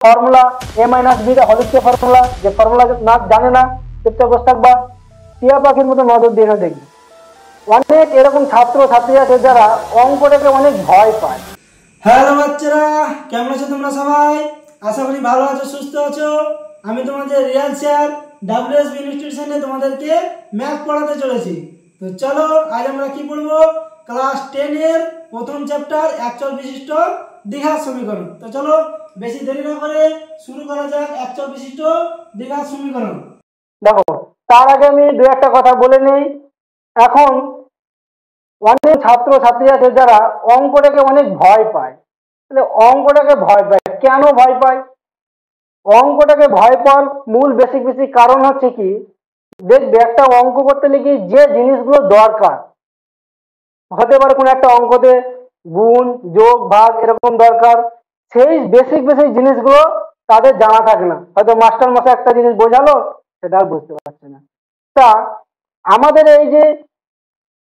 Formula A minus B whole square formula, যে formula না জানে না চুপচাপ বসে থাকবা, টিয়া পাখির মতো নজর দিয়ে দেখবে। অনেক এরকম ছাত্র ছাত্রী আছে যারা অঙ্কটাকে অনেক ভয় পায়। হ্যালো বাচ্চারা, কেমন আছো তোমরা সবাই? আশা করি ভালো আছো, সুস্থ আছো। আমি তোমাদের রিয়াল স্যার WSB ইনস্টিটিউশনে তোমাদেরকে ম্যাথ পড়াতে চলেছি। তো চলো আজ আমরা কি পড়বো? ক্লাস 10 এর প্রথম চ্যাপ্টার একচল বিশিষ্ট দ্বিঘাত সমীকরণ। তো চলো বেশি দেরি না করে শুরু করা যাক একচল বিশিষ্ট দ্বিঘাত সমীকরণ। দেখো, তার আগে আমি দু একটা কথা বলে নেই। এখন অনেক ছাত্র ছাত্রী আছে যারা অঙ্কটাকে অনেক ভয় পায়। অঙ্কটাকে ভয় পায় কেন? ভয় পায় অঙ্কটাকে ভয় পাওয়ার মূল বেসিক বেসিক কারণ হচ্ছে কি, দেখবে একটা অঙ্ক করতে গিয়ে যে জিনিসগুলো দরকার হতে পারে, কোনো একটা অঙ্কতে গুণ যোগ ভাগ এরকম দরকার, সেই বেসিক বেসিক জিনিসগুলো তাদের জানা থাকে না। হয়তো মাস্টার মশাই একটা জিনিস বোঝালো, সেটা আর বুঝতে পারছে না। তা আমাদের এই যে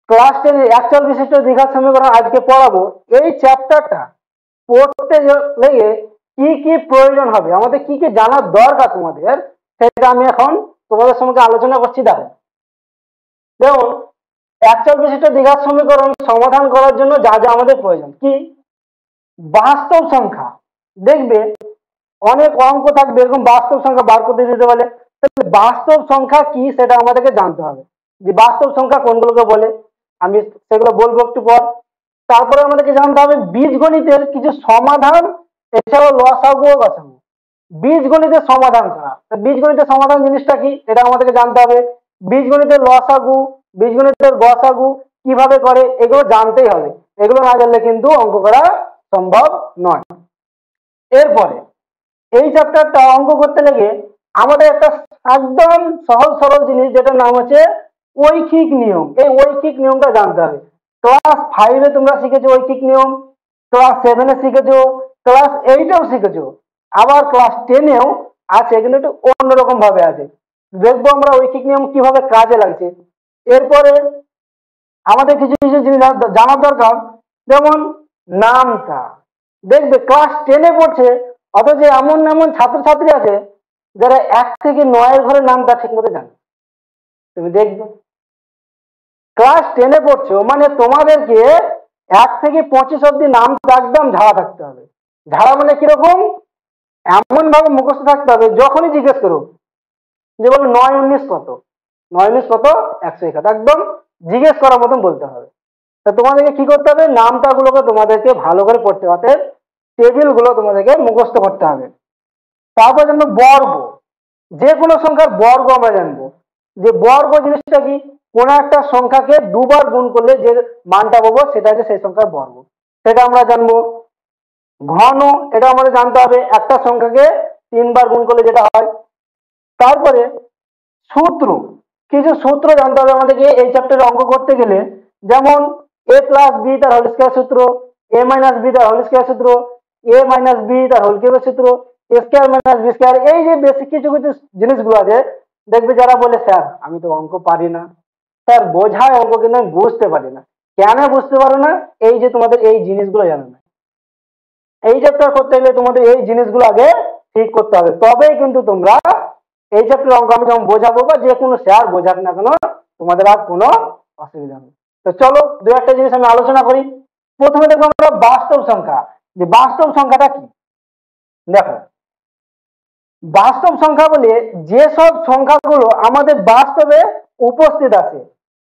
ক্লাস 10 একচল বিশিষ্ট দ্বিঘাত সমীকরণ আজকে পড়াবো, এই চ্যাপ্টারটা পড়তে লেগে কি কি প্রয়োজন হবে, আমাদের কি কি জানার দরকার তোমাদের, সেটা আমি এখন তোমাদের সঙ্গে আলোচনা করছি। দেখো যেমন একচল বিশিষ্ট দ্বিঘাত সমীকরণ সমাধান করার জন্য যা যা আমাদের প্রয়োজন কি, বাস্তব সংখ্যা। দেখবে অনেক অঙ্ক থাকবে এরকম বাস্তব সংখ্যা বার করতে দিতে বলে, বাস্তব সংখ্যা কি সেটা আমাদেরকে জানতে হবে, যে বাস্তব সংখ্যা কোনগুলোকে বলে, আমি সেগুলো বলবো একটু পর। তারপরে আমাদেরকে জানতে হবে বীজগণিতের কিছু সমাধান, এছাড়াও লসাগু ও গসাগু। বীজগণিতের সমাধান করা, বীজগণিতের সমাধান জিনিসটা কি এটা আমাদেরকে জানতে হবে। বীজগণিতের লসাগু, বীজগণিতের গসাগু কিভাবে করে এগুলো জানতেই হবে। এগুলো না জানলে কিন্তু অঙ্ক করা সম্ভব নয়। এরপরে এই চ্যাপ্টারটা অঙ্ক করতে লেগে আমাদের একটা একদম সহজ সরল জিনিস যেটার নাম হচ্ছে ঐখিক নিয়ম। এই ঐখিক নিয়মটা জানতে হবে। ক্লাস 5-এ তোমরা শিখেছো ঐখিক নিয়ম, ক্লাস 7-এ শিখেছো, ক্লাস 8-এও শিখেছো, আবার ক্লাস 10-এও আছে, কিন্তু একটু অন্যরকম ভাবে আছে। দেখবো আমরা ঐখিক নিয়ম কিভাবে কাজে লাগছে। এরপরে আমাদের কিছু কিছু জিনিস জানার দরকার, যেমন নামতা। দেখবে ক্লাস 10-এ পড়ছে, অথচ এমন এমন ছাত্রছাত্রী আছে যারা 1 থেকে 9-এর ঘরের নামটা ঠিক মতো জানে। তুমি দেখবে ক্লাস 10-এ পড়ছো মানে তোমাদেরকে 1 থেকে 25 অব্দি নাম একদম ঝাড়া থাকতে হবে। ঝাড়া মানে কিরকম, এমন ভাবে মুখস্থ থাকতে হবে, যখনই জিজ্ঞেস করো যে বলো 9-19 কত, 9-19 কত, 161, একদম জিজ্ঞেস করার মতন বলতে হবে। তা তোমাদেরকে কি করতে হবে, নামটা গুলোকে তোমাদেরকে ভালো করে পড়তে হবে, টেবিল গুলো তোমাদেরকে মুখস্থ করতে হবে। তারপর জানবো বর্গ, যে কোনো সংখ্যার বর্গ আমরা জানবো, যে বর্গ জিনিসটা কি, কোন একটা সংখ্যাকে দুবার গুণ করলে যে মানটা পাবো সেটা হচ্ছে সেই সংখ্যার বর্গ, সেটা আমরা জানবো। ঘন, এটা আমাদের জানতে হবে, একটা সংখ্যাকে 3বার গুণ করলে যেটা হয়। তারপরে সূত্র, কিছু সূত্র জানতে হবে আমাদেরকে এই চ্যাপ্টারে অঙ্ক করতে গেলে, যেমন a প্লাস বি তার হোল স্কয়ার সূত্র, a মাইনাস বি তার হোল স্কয়ার সূত্র, a মাইনাস বি তার হোল কিউবের সূত্র, a square minus B square. এই যে বেসিক কিছু কিছু জিনিসগুলো আছে, দেখবে যারা বলে স্যার আমি তো অঙ্ক পারি না, স্যার বোঝায় অঙ্ক কিন্তু আমি বুঝতে পারি না। কেন বুঝতে পারো না? এই যে তোমাদের এই জিনিসগুলো জানো না। এই চ্যাপ্টার করতে গেলে তোমাদের এই জিনিসগুলো আগে ঠিক করতে হবে, তবেই কিন্তু তোমরা এই চ্যাপ্টার অঙ্ক আমি যখন বোঝাবো বা যে কোনো স্যার বোঝাক না কেন তোমাদের আর কোনো অসুবিধা নেই। তো চলো দু একটা জিনিস আমি আলোচনা করি। প্রথমে দেখবো আমরা বাস্তব সংখ্যা, যে বাস্তব সংখ্যাটা কি। দেখো বাস্তব সংখ্যা বলে যেসব সংখ্যাগুলো আমাদের বাস্তবে উপস্থিত আছে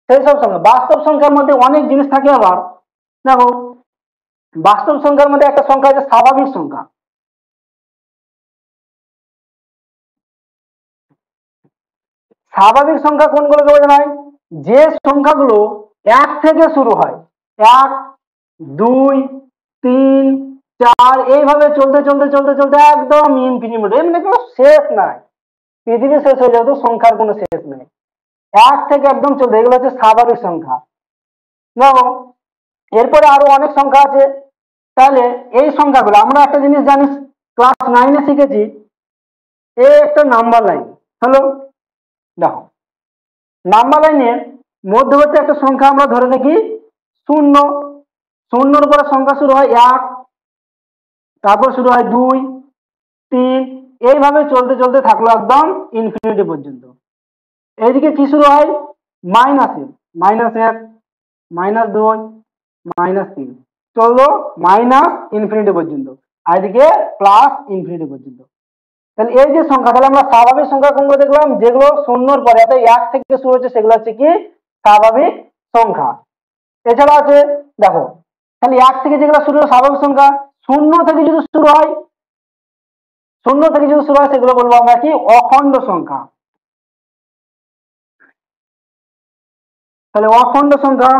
সেই সব সংখ্যা। বাস্তব সংখ্যার মধ্যে অনেক জিনিস থাকে। আবার দেখো বাস্তব সংখ্যার মধ্যে একটা সংখ্যা আছে স্বাভাবিক সংখ্যা। স্বাভাবিক সংখ্যা কোনগুলোকে বোঝানো হয়, যে সংখ্যাগুলো 1 থেকে শুরু হয়, 1 2 3 4 এইভাবে চলতে চলতে চলতে চলতে একদম ইনফিনিটি, মানে কোনো শেষ নাই, পৃথিবী শেষ হয়ে যাবে তো সংখ্যার কোনো শেষ নেই, 1 থেকে একদম চলতে, এগুলো হচ্ছে স্বাভাবিক সংখ্যা। দেখো এরপরে আরো অনেক সংখ্যা আছে। তাহলে এই সংখ্যাগুলো আমরা একটা জিনিস জানি, ক্লাস 9-এ শিখেছি, একটা নাম্বার লাইন হলো। দেখো নাম্বার লাইনের মধ্যবর্তী একটা সংখ্যা আমরা ধরে দেখি 0, 0-র উপরে সংখ্যা শুরু হয় 1, তারপর শুরু হয় 2, 3, এইভাবে চলতে চলতে থাকলো একদম ইনফিনিটি পর্যন্ত। এইদিকে কি শুরু হয়, মাইনাসে, -1, -2, -3 চললো মাইনাস ইনফিনিটি পর্যন্ত, আর এদিকে প্লাস ইনফিনিটি পর্যন্ত। তাহলে এই যে সংখ্যা, তাহলে আমরা স্বাভাবিক সংখ্যা কোনগুলো দেখলাম, যেগুলো শূন্যর পরে অর্থাৎ 1 থেকে শুরু হচ্ছে সেগুলো হচ্ছে কি স্বাভাবিক সংখ্যা। এছাড়া আছে দেখো, তাহলে 1 থেকে যেগুলো শুরু হয় স্বাভাবিক সংখ্যা, শূন্য থেকে যদি শুরু হয়, সেগুলো বলবো আমরা কি অখণ্ড সংখ্যা। তাহলে অখণ্ড সংখ্যা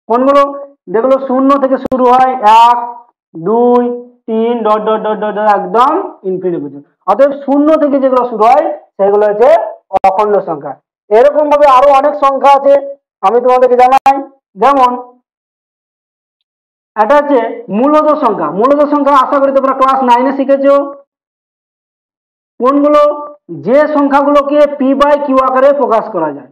কোনগুলো, যেগুলো শূন্য থেকে শুরু হয়, 1, 2, 3 ডট ডট ডট ডট একদম ইনফিনিটি পর্যন্ত। অতএব শূন্য থেকে যেগুলো শুরু হয় সেগুলো হচ্ছে অখণ্ড সংখ্যা। এরকম ভাবে আরো অনেক সংখ্যা আছে, আমি তোমাদেরকে জানাই। যেমন এটা হচ্ছে মূলদ সংখ্যা। মূলদ সংখ্যা আশা করি তোমরা ক্লাস 9-এ শিখেছো। কোনগুলো, যে সংখ্যাগুলোকে পি বাই কিউ আকারে প্রকাশ করা যায়,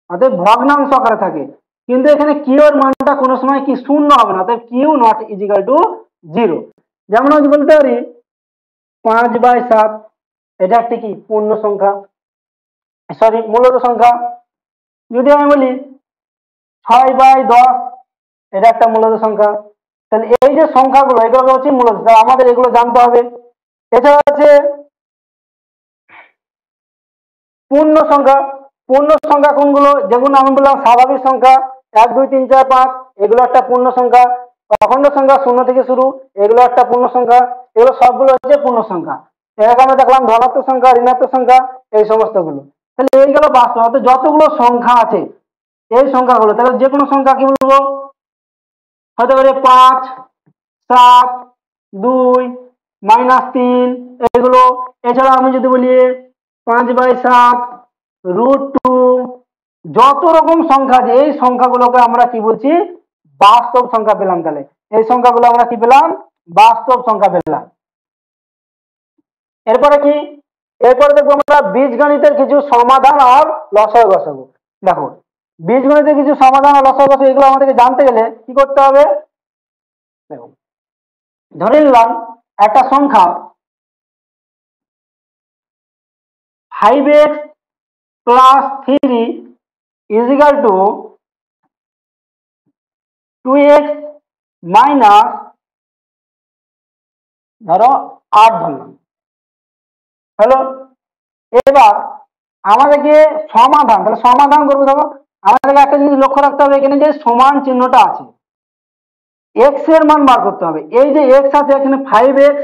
অর্থাৎ ভগ্নাংশ আকারে থাকে, কিন্তু এখানে কিউ এর মানটা কোনো সময় কি শূন্য হবে না, অর্থাৎ কিউ নট ইজিক্যাল টু 0। যেমন আমি বলতে পারি 5/7, এটা একটি কি পূর্ণ সংখ্যা, সরি মূলদ সংখ্যা। যদি আমি বলি 6/10, এটা একটা মূলদ সংখ্যা। তাহলে এই যে সংখ্যাগুলো, এগুলো হচ্ছে মূলদ, আমাদের এগুলো জানতে হবে। এছাড়া আছে পূর্ণ সংখ্যা। পূর্ণ সংখ্যা কোনগুলো, যেগুলো আমি বললাম স্বাভাবিক সংখ্যা 1, 2, 3, 4, 5, এগুলো একটা পূর্ণ সংখ্যা। অখণ্ড সংখ্যা শূন্য থেকে শুরু, এগুলো একটা পূর্ণ সংখ্যা। এগুলো সবগুলো হচ্ছে পূর্ণ সংখ্যা। এরকম আমরা দেখলাম ধনাত্মক সংখ্যা, ঋণাত্মক সংখ্যা, এই সমস্ত গুলো। তাহলে এই গেল বাস্তব, অর্থাৎ যতগুলো সংখ্যা আছে এই সংখ্যাগুলো, তাহলে যে কোনো সংখ্যা কি বলবো, হতে পারে 5, 7, 2, -3 এগুলো। এছাড়া আমি যদি বলি 5/7, √2, যত রকম সংখ্যা আছে এই সংখ্যাগুলোকে আমরা কি বলছি, বাস্তব সংখ্যা পেলাম। তাহলে এই সংখ্যাগুলো আমরা কি পেলাম, বাস্তব সংখ্যা পেলাম। এরপরে কি, এরপরে দেখবো আমরা বীজগণিতের কিছু সমাধান আর লসাগু গসাগু। দেখো বীজগণিতের কিছু সমাধান আর লসাগু গসাগু এগুলো আমাদেরকে জানতে গেলে কি করতে হবে, দেখো ধরে নিলাম একটা সংখ্যা 5x + 3 is equal two 2x minus ধরো 8 ধরলাম। হলো, এবার আমাদেরকে সমাধান, তাহলে সমাধান করবো। দেখো আমাদেরকে একটা জিনিস লক্ষ্য রাখতে হবে, এখানে যে সমান চিহ্নটা আছে, এক্স এর মান বার করতে হবে। এই যে এক্স আছে এখানে 5x,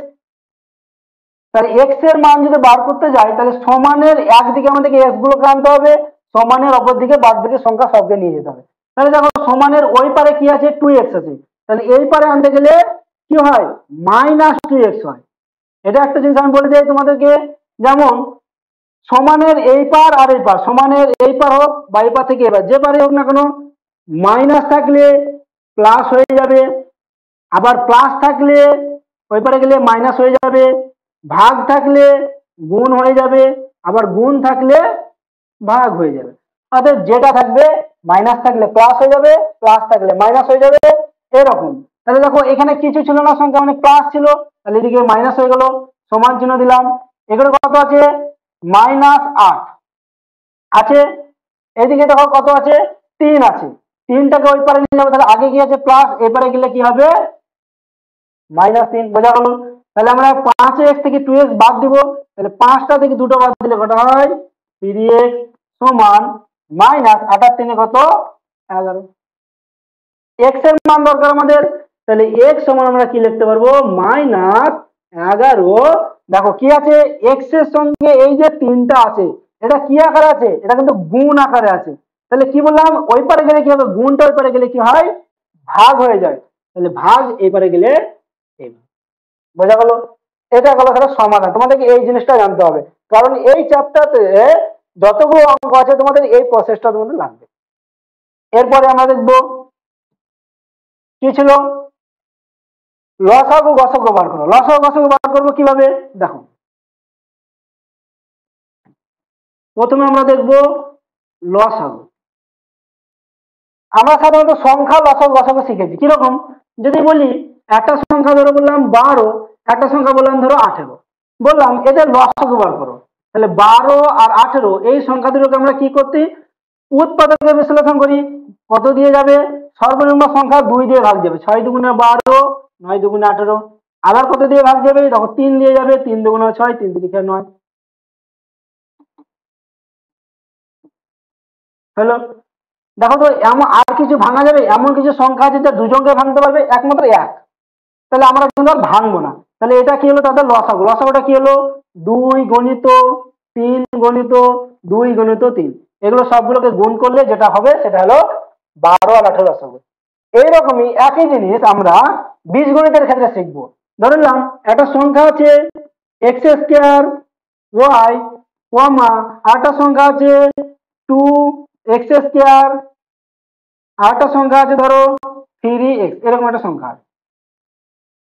তাহলে এক্স এর মান যদি বার করতে যাই তাহলে সমানের একদিকে আমাদেরকে এক্স গুলোকে আনতে হবে, সমানের অপর দিকে বাদ বাকি সংখ্যা সবকে নিয়ে যেতে হবে। তাহলে দেখো সমানের ওই পারে কি আছে, 2x আছে, তাহলে এই পারে আনতে গেলে কি হয়, -2x হয়। এটা একটা জিনিস আমি বলে দিই তোমাদেরকে, যেমন সমানের এই পার আর এই পার, সমানের এই পার হোক বা এই পার থেকে এবার যে পারে হোক না কেন, মাইনাস থাকলে প্লাস হয়ে যাবে, আবার প্লাস থাকলে ওই পারে গেলে মাইনাস হয়ে যাবে, ভাগ থাকলে গুণ হয়ে যাবে, আবার গুণ থাকলে ভাগ হয়ে যাবে। অর্থাৎ যেটা থাকবে মাইনাস থাকলে প্লাস হয়ে যাবে, প্লাস থাকলে মাইনাস হয়ে যাবে, এরকম। তাহলে দেখো এখানে কিছু ছিল না সংখ্যা, মানে প্লাস ছিল, তাহলে এদিকে মাইনাস হয়ে গেল, সমান চিহ্ন দিলাম। এগুলো কত আছে, -8 আছে। এদিকে দেখো কত আছে, 3 আছে, 3টাকে ওই পারে নিয়ে যাবো, তাহলে আগে কি আছে প্লাস, এপারে গেলে কি হবে -3, বোঝা গেল। তাহলে আমরা 5x থেকে 2x বাদ দিব, তাহলে 5টা থেকে 2টো বাদ দিলে কত হয়, 3x সমান -8 আর 3 কত 11। x এর মান দরকার আমাদের, তাহলে x সমান আমরা কি লিখতে পারবো, -11। দেখো কি আছে, x এর সঙ্গে এই যে 3টা আছে এটা কি আকারে আছে, এটা কিন্তু গুণ আকারে আছে। তাহলে কি বললাম, ওই পারে গেলে কি হবে, গুণটা ওই পারে গেলে কি হয়, ভাগ হয়ে যায়, তাহলে ভাগ এই পারে গেলে বোঝা গেল। এটা গেল তাহলে সমাধান। তোমাদেরকে এই জিনিসটা জানতে হবে, কারণ এই চ্যাপ্টারতে যতগুলো অঙ্ক আছে তোমাদের এই প্রসেসটা তোমাদের লাগবে। এরপরে আমরা দেখবো কি ছিল, লসাগু গসাগু বার করো। লসাগু গসাগু বার করবো কিভাবে, দেখো প্রথমে আমরা দেখবো লসাগু। আমরা সাধারণত সংখ্যা লসাগু গসাগু শিখেছি কিরকম, যদি বলি একটা সংখ্যা ধরো বললাম 12, একটা সংখ্যা বললাম ধরো 18, বললাম এদের লসাগু বার করো, তাহলে 12 আর 18 এই সংখ্যা দুটোকে আমরা কি করতে উৎপাদকে বিশ্লেষণ করি, কত দিয়ে যাবে, সর্বনিম্ন সংখ্যা 2 দিয়ে ভাগ যাবে, 6 দুগুণে 12, 9 দুগুণে 18, আবার কত দিয়ে ভাগ যাবে, দেখো 3 দিয়ে যাবে, 3 দুগুণে 6, 3 তিরিকে 9 হলো। দেখো তো এমন আর কিছু ভাঙা যাবে, এমন কিছু সংখ্যা আছে যা দুজনকে ভাঙতে পারবে একমাত্র এক, তাহলে আমরা কিন্তু আর ভাঙবো না, তাহলে এটা কি হলো তাদের লসাগু, লসাগুটা কি হলো 2 গণিত 3 গণিত 2 গণিত 3, এগুলো সবগুলোকে গুণ করলে যেটা হবে সেটা হলো 12 আর 18 লসাগু। এইরকমই একই জিনিস আমরা বীজগণিতের ক্ষেত্রে শিখবো। ধরলাম একটা সংখ্যা আছে এক্স স্কোয়ার ওয়াই কমা আরেকটা সংখ্যা আছে 2x স্কোয়ার, আরেকটা সংখ্যা আছে ধরো 3x, এরকম একটা সংখ্যা আছে,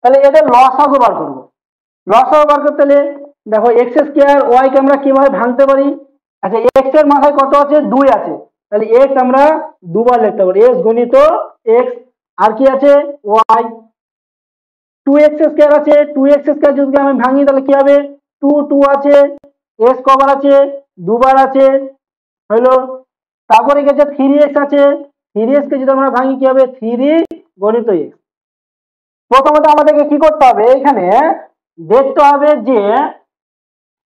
তাহলে এদের লসাগু বার করবো। লসাগু বার করতে হলে দেখো এক্স স্কোয়ার ওয়াই কে আমরা কিভাবে ভাঙতে পারি, আচ্ছা এক্স এর মাথায় কত আছে 2 আছে, তাহলে এক্স আমরা দুবার লিখতে পারি, এক্স গণিত এক্স, আর কি আছে ওয়াই, 2x স্কোয়ার আছে, 2x স্কোয়ার যদি আমি ভাঙি তাহলে কি হবে 2 2 আছে, এক্স কবার আছে দুবার আছে হলো, তারপরে গেছে 3x আছে, 3x কে যদি আমরা ভাঙি কি হবে 3 গণিত x। প্রথমত আমাদেরকে কি করতে হবে, এখানে দেখতে হবে যে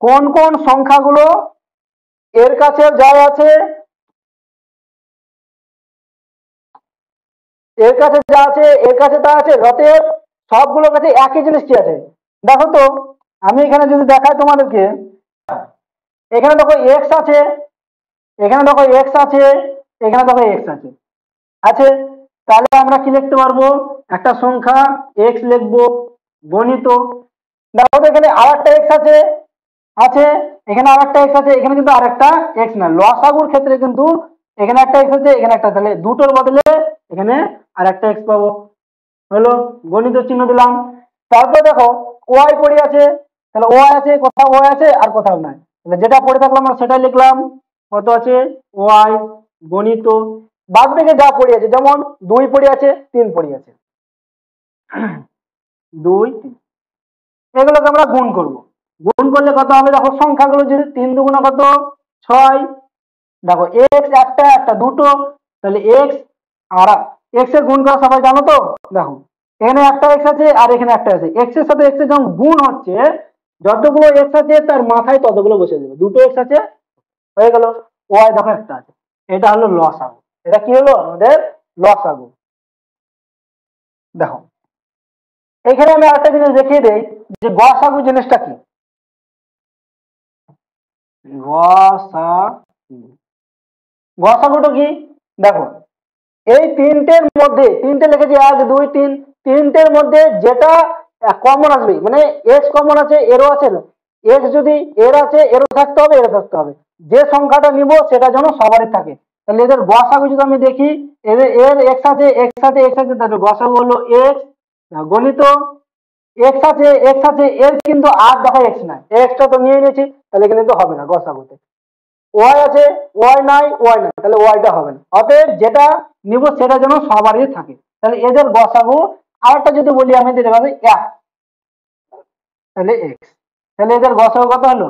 কোন কোন সংখ্যাগুলো এর কাছে যা আছে, এর কাছে যা আছে এর কাছে তা আছে, অতএব সবগুলোর কাছে একই জিনিস কি আছে। দেখো তো আমি এখানে যদি দেখাই তোমাদেরকে, এখানে দেখো এক্স আছে, এখানে দেখো এক্স আছে, এখানে দেখো এক্স আছে আছে, তাহলে আমরা কি লিখতে পারবো, একটা সংখ্যা এক্স লিখবো গণিত, দেখো তো এখানে আরেকটা এক্স আছে আছে, এখানে আরেকটা এক্স আছে, এখানে কিন্তু আরেকটা এক্স না, লসাগুর ক্ষেত্রে কিন্তু এখানে একটা এক্স আছে এখানে একটা, তাহলে দুটোর বদলে এখানে আরেকটা এক্স পাবো হলো, গণিত চিহ্ন দিলাম। তারপর দেখো ওয়াই পড়ে আছে, তাহলে ওয়াই আছে কোথাও ওয়াই আছে আর কোথাও নাই, তাহলে যেটা পড়ে থাকলো আমরা সেটাই লিখলাম, কত আছে ওয়াই গণিত, বাদ থেকে যা পড়ে আছে, যেমন 2 পড়ে আছে 3 পড়ে আছে 2 3, এগুলোকে আমরা গুণ করব, গুণ করলে কত হবে, দেখো সংখ্যাগুলো যদি 3 দুগুণে কত 6, দেখো এক্স একটা একটা দুটো, তাহলে এক্স আর এক্স এর গুণ করা সবাই জানো তো, দেখো এখানে একটা এক্স আছে আর এখানে একটা আছে, এক্স এর সাথে এক্স এর যখন গুণ হচ্ছে যতগুলো এক্স আছে তার মাথায় ততগুলো বসে দেবে, দুটো এক্স আছে হয়ে গেল, ওয়াই দেখো একটা আছে, এটা হলো লসাগু, এটা কি হলো আমাদের লসাগু। দেখো এখানে আমি আরেকটা জিনিস দেখিয়ে দেই যে গসাগু জিনিসটা কি, গসাগুটা কি, দেখো এই তিনটের মধ্যে, তিনটে লিখেছি 1 2 3, তিনটের মধ্যে যেটা কমন আসবে, মানে এক্স কমন আছে এরও আছে, এক্স যদি এর আছে এরও থাকতে হবে এরও থাকতে হবে, যে সংখ্যাটা নিব সেটা যেন সবারই থাকে, তাহলে এদের গসাগু যদি আমি দেখি, এদের এর এক্স আছে এক্স আছে এক্স আছে, তাহলে গসাগু হলো এক্স গণিত, এক্স আছে এক্স আছে, এর কিন্তু আর দেখো এক্স নাই, এক্সটা তো নিয়ে নিয়েছি, তাহলে এখানে তো হবে না গসাগুতে, ওয়াই আছে ওয়াই নাই ওয়াই নাই, তাহলে ওয়াইটা হবে না, অতএব যেটা নিব সেটা যেন সবারই থাকে, তাহলে এদের গসাগু, আরেকটা যদি বলি আমি দিতে পারি 1, তাহলে এক্স, তাহলে এদের গসাগু কত হলো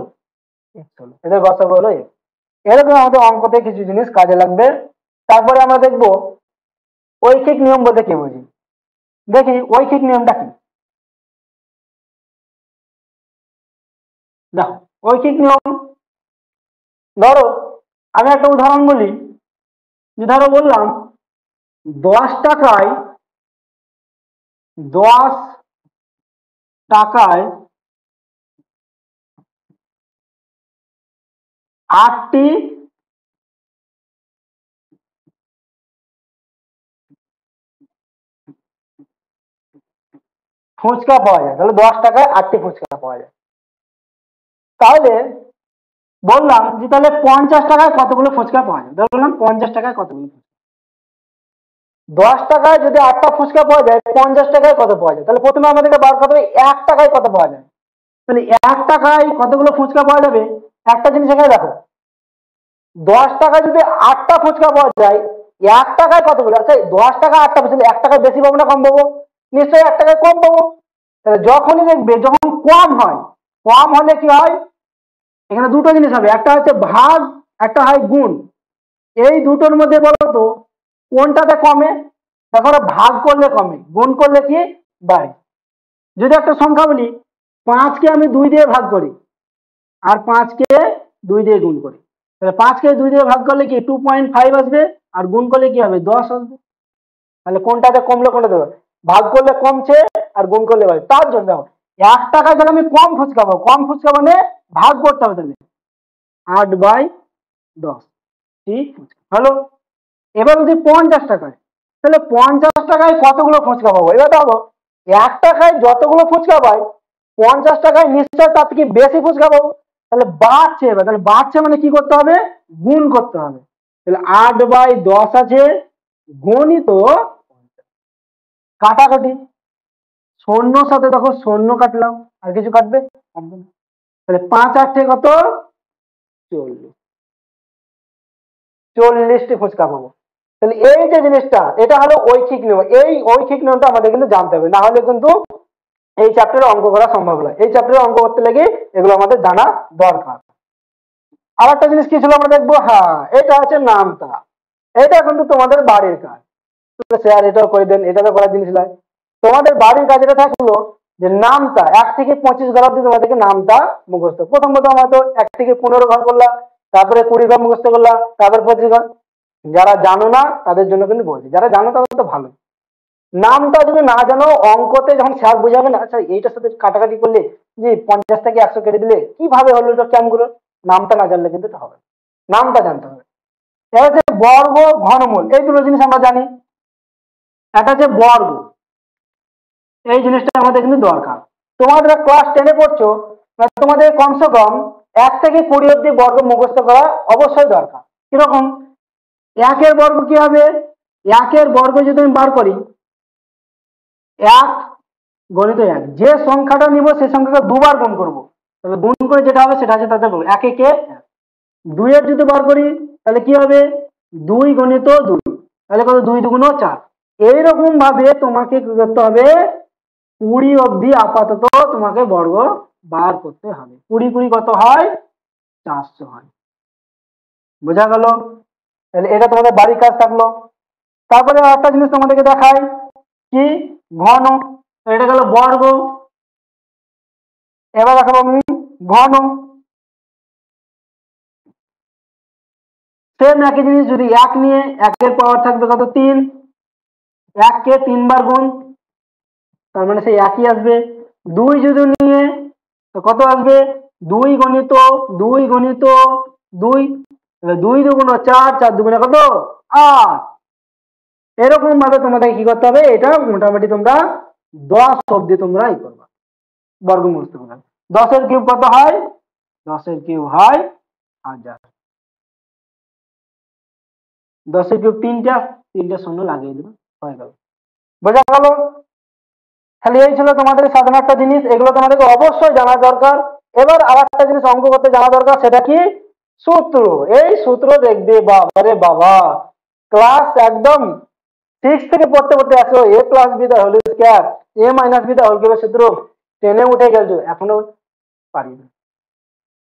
এক্স হলো, এদের গসাগু হলো এক্স। এরকম আমাদের অঙ্কতে কিছু জিনিস কাজে লাগবে। তারপরে আমরা দেখবো ঐখিক নিয়ম বলতে কি বুঝি, দেখি ঐখিক নিয়মটা কি। দেখো ঐখিক নিয়ম, ধরো আমি একটা উদাহরণ বলি, যে ধরো বললাম 10 টাকায় 8টি ফুচকা পাওয়া যায়, তাহলে 10 টাকায় 8টি ফুচকা পাওয়া যায়, তাহলে বললাম যে তাহলে 50 টাকায় কতগুলো ফুচকা পাওয়া যায়, ধরো বললাম 50 টাকায় কতগুলো ফুচকা, 10 টাকায় যদি 8টা ফুচকা পাওয়া যায় 50 টাকায় কত পাওয়া যায়, তাহলে প্রথমে আমাদেরকে বার করতে হবে 1 টাকায় কত পাওয়া যায়, তাহলে 1 টাকায় কতগুলো ফুচকা পাওয়া যাবে, একটা জিনিস এখানে দেখো 10 টাকায় যদি 8টা ফুচকা পাওয়া যায় 1 টাকায় কতগুলো? আচ্ছা 10 টাকা 8টা পেয়েছিল, 1 টাকা বেশি পাবো না কম পাবো? নিশ্চয়ই 1 টাকায় কম পাবো। তাহলে যখনই দেখবে যখন কম হয়, কম হলে কি হয়, এখানে দুটো জিনিস হবে, একটা হচ্ছে ভাগ, একটা হয় গুণ। এই দুটোর মধ্যে বলো তো কোনটাতে কমে? দেখো ভাগ করলে কমে, গুণ করলে কি বাড়ে। যদি একটা সংখ্যা বলি 5কে আমি 2 দিয়ে ভাগ করি আর 5কে 2 দিয়ে গুণ করি, তাহলে 5কে 2 দিয়ে ভাগ করলে কি 2.5 আসবে, আর গুণ করলে কি হবে 10 আসবে। তাহলে কোনটাতে কমলে কোনটা দেবে? ভাগ করলে কমছে আর গুণ করলে বাড়ে। তার জন্য দেখো 1 টাকায় তাহলে আমি কম ফুচকাবো, কম ফুচকা মানে ভাগ করতে হবে, তাহলে 8/10 ঠিক হলো। এবার যদি 50 টাকায়, তাহলে 50 টাকায় কতগুলো ফুচকা পাবো? এবার দেখো 1 টাকায় যতগুলো ফুচকা পাই 50 টাকায় নিশ্চয় তার থেকে বেশি ফুচকা পাবো। তাহলে বাড়ছে, এবার তাহলে বাড়ছে মানে কি করতে হবে? গুণ করতে হবে। তাহলে 8/10 আছে গণিত কাটাকাটি, শূন্যর সাথে দেখো শূন্য কাটলাম, আর কিছু কাটবে? তাহলে 5 8 কত? 40, 40টি ফুচকা পাবো। তাহলে এই যে জিনিসটা, এটা হলো ঐচ্ছিক নিয়ম। এই ঐচ্ছিক নিয়মটা আমাদের কিন্তু জানতে হবে, না হলে কিন্তু এই চ্যাপ্টারে অঙ্ক করা সম্ভব নয়। এই চ্যাপ্টারে অঙ্ক করতে লেগে এগুলো আমাদের জানা দরকার। আর একটা জিনিস কি ছিল আমরা দেখবো, হ্যাঁ এটা হচ্ছে নামতা। এটা কিন্তু তোমাদের বাড়ির কাজ, স্যার এটাও করে দেন, এটা তো করার জিনিস নয়। তোমাদের বাড়ির কাজ এটা থাকলো যে নামতা 1 থেকে 25 ঘর অব্দি তোমাদেরকে নামতা মুখস্থ। প্রথম হয়তো 1 থেকে 15 ঘর করলা, তারপরে 20 ঘর মুখস্থ করলা, তারপরে 25 ঘর। যারা জানো না তাদের জন্য কিন্তু বলছি, যারা জানো তাদের তো ভালো। নামটা যদি না জানো, অঙ্কতে যখন স্যার বোঝাবেন, আচ্ছা এইটার সাথে কাটাকাটি করলে যে 50 থেকে 100 কেটে দিলে কিভাবে হলো এটা ক্যামগুলো, নামটা না জানলে কিন্তু এটা হবে। নামটা জানতে হবে। এটা হচ্ছে বর্গ, ঘনমূল, এই দুটো জিনিস আমরা জানি। একটা হচ্ছে বর্গ, এই জিনিসটা আমাদের কিন্তু দরকার। তোমাদের ক্লাস 10-এ পড়ছো, তোমাদের কমসে কম 1 থেকে 20 অব্দি বর্গ মুখস্থ করা অবশ্যই দরকার। কিরকম? 1-এর বর্গ কি হবে? 1-এর বর্গ যদি আমি বার করি, 1 গণিত 1, যে সংখ্যাটা নিব সেই সংখ্যাকে দুবার গুণ করবো, তাহলে গুণ করে যেটা হবে সেটা হচ্ছে তাদের 1 একে 1। 2-এর যদি বার করি তাহলে কি হবে? 2 গণিত 2, তাহলে কত? 2 2 4। এইরকম ভাবে তোমাকে কি করতে হবে? 20 অব্দি আপাতত তোমাকে বর্গ বার করতে হবে। 20 20 কত হয়? 400 হয়। বোঝা গেল? তাহলে এটা তোমাদের বাড়ির কাজ থাকলো। তারপরে একটা জিনিস তোমাদেরকে দেখাই, কি? ঘন। এটা গেল বর্গ। এবার দেখাবো আমি ঘন। সেম একই জিনিস, যদি 1 নিয়ে 1-এর পাওয়ার থাকবে কত? 3। 1-কে 3 বার গুণ, তার মানে সেই একই আসবে। 2 যদি নিয়ে তো কত আসবে? 2 গণিত 2 গণিত 2, 2 2 4, 4 2 কত? 8। এরকম ভাবে তোমাদের কি করতে হবে? এটা মোটামুটি তোমরা 10 অব্দি তোমরা ই করবা, বর্গমূল করবে। 10-এর কিউব কত হয়? 10-এর কিউব হয় 1000। 10-এর কিউব 3টা শূন্য লাগিয়ে দেবে, হয়ে গেল। বোঝা গেল? তাহলে এই ছিল তোমাদের সাধারণ একটা জিনিস, এগুলো তোমাদেরকে অবশ্যই জানা দরকার। এবার আর একটা জিনিস অঙ্ক করতে জানা দরকার, সেটা কি? সূত্র। এই সূত্র দেখবে বাবারে বাবা, ক্লাস একদম 6 থেকে পড়তে পড়তে আসো, a plus B the whole square, a minus B the whole কিউবের সূত্র 10-এ উঠে গেছো, এখনো পারি না।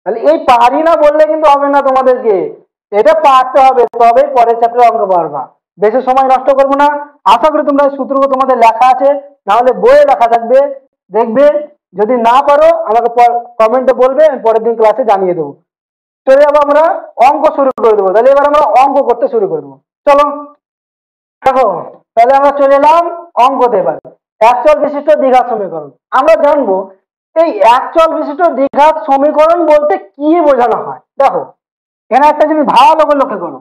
তাহলে এই পারি না বললে কিন্তু হবে না, তোমাদেরকে এটা পারতে হবে, তবে পরের চ্যাপ্টারে অঙ্ক পারবা। বেশি সময় নষ্ট করবো না। আশা করি তোমরা সূত্রগুলো তোমাদের লেখা আছে, না হলে বইয়ে লেখা থাকবে, দেখবে। যদি না পারো আমাকে কমেন্টে বলবে, আমি পরের দিন ক্লাসে জানিয়ে দেবো। চলে যাবো আমরা অঙ্ক শুরু করে দেবো। তাহলে এবার আমরা অঙ্ক করতে শুরু করে দেবো। চলো দেখো, তাহলে আমরা চলে এলাম অঙ্কতে। এবার একচল বিশিষ্ট দ্বিঘাত সমীকরণ আমরা জানবো। এই একচল বিশিষ্ট দ্বিঘাত সমীকরণ বলতে কি বোঝানো হয়? দেখো এখানে একটা জিনিস ভালো করে লক্ষ্য করো।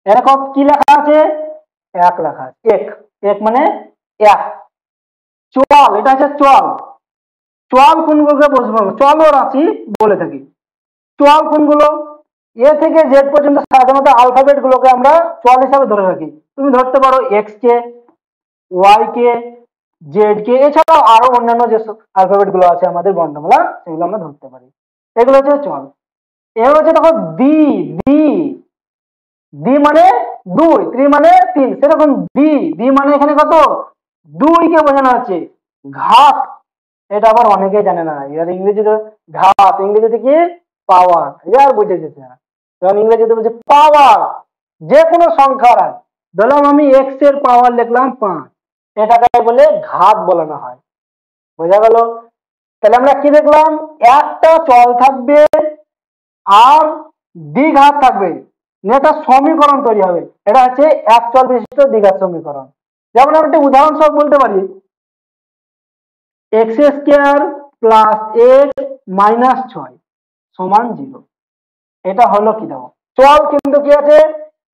এরকম কি লেখা আছে? 1 লেখা আছে। এক, এক মানে 1। চল, এটা হচ্ছে চল। চল কোনগুলোকে বলবো? চল ও রাশি বলে থাকি। চল কোনগুলো? এ থেকে জেড পর্যন্ত সাধারণত আলফাবেট গুলোকে আমরা চল হিসাবে ধরে রাখি। তুমি ধরতে পারো এক্স কে, ওয়াই কে, জেড কে, এছাড়াও আরো অন্যান্য যে অ্যালফাবেট গুলো আছে আমাদের বর্ণমালা, সেগুলো আমরা ধরতে পারি। এগুলো হচ্ছে চল। এবার হচ্ছে দেখো দি, দি, দি মানে দুই, ত্রি মানে তিন, সেরকম দি, দি মানে এখানে কত, দুই কে বোঝানো হচ্ছে। ঘাত, এটা আবার অনেকেই জানে না, এর ইংরেজিতে ঘাত, ইংরেজিতে কি পাওয়ার, এর বুঝে যেতে না, কারণ ইংরেজিতে বলছে পাওয়ার, যে কোনো সংখ্যার আগে ধরলাম আমি এক্স এর পাওয়ার লিখলাম 5, এটাকে বলে ঘাত বলানো হয়। বোঝা গেল? তাহলে আমরা কি দেখলাম, একটা চল থাকবে আর দ্বিঘাত থাকবে, একটা সমীকরণ তৈরি হবে, এটা হচ্ছে এক চল বিশিষ্ট দ্বিঘাত সমীকরণ। যেমন আমি একটা উদাহরণস্বরূপ বলতে পারি, x square plus x minus 6 সমান 0। এটা হলো কি, দেখো চল কিন্তু কি আছে,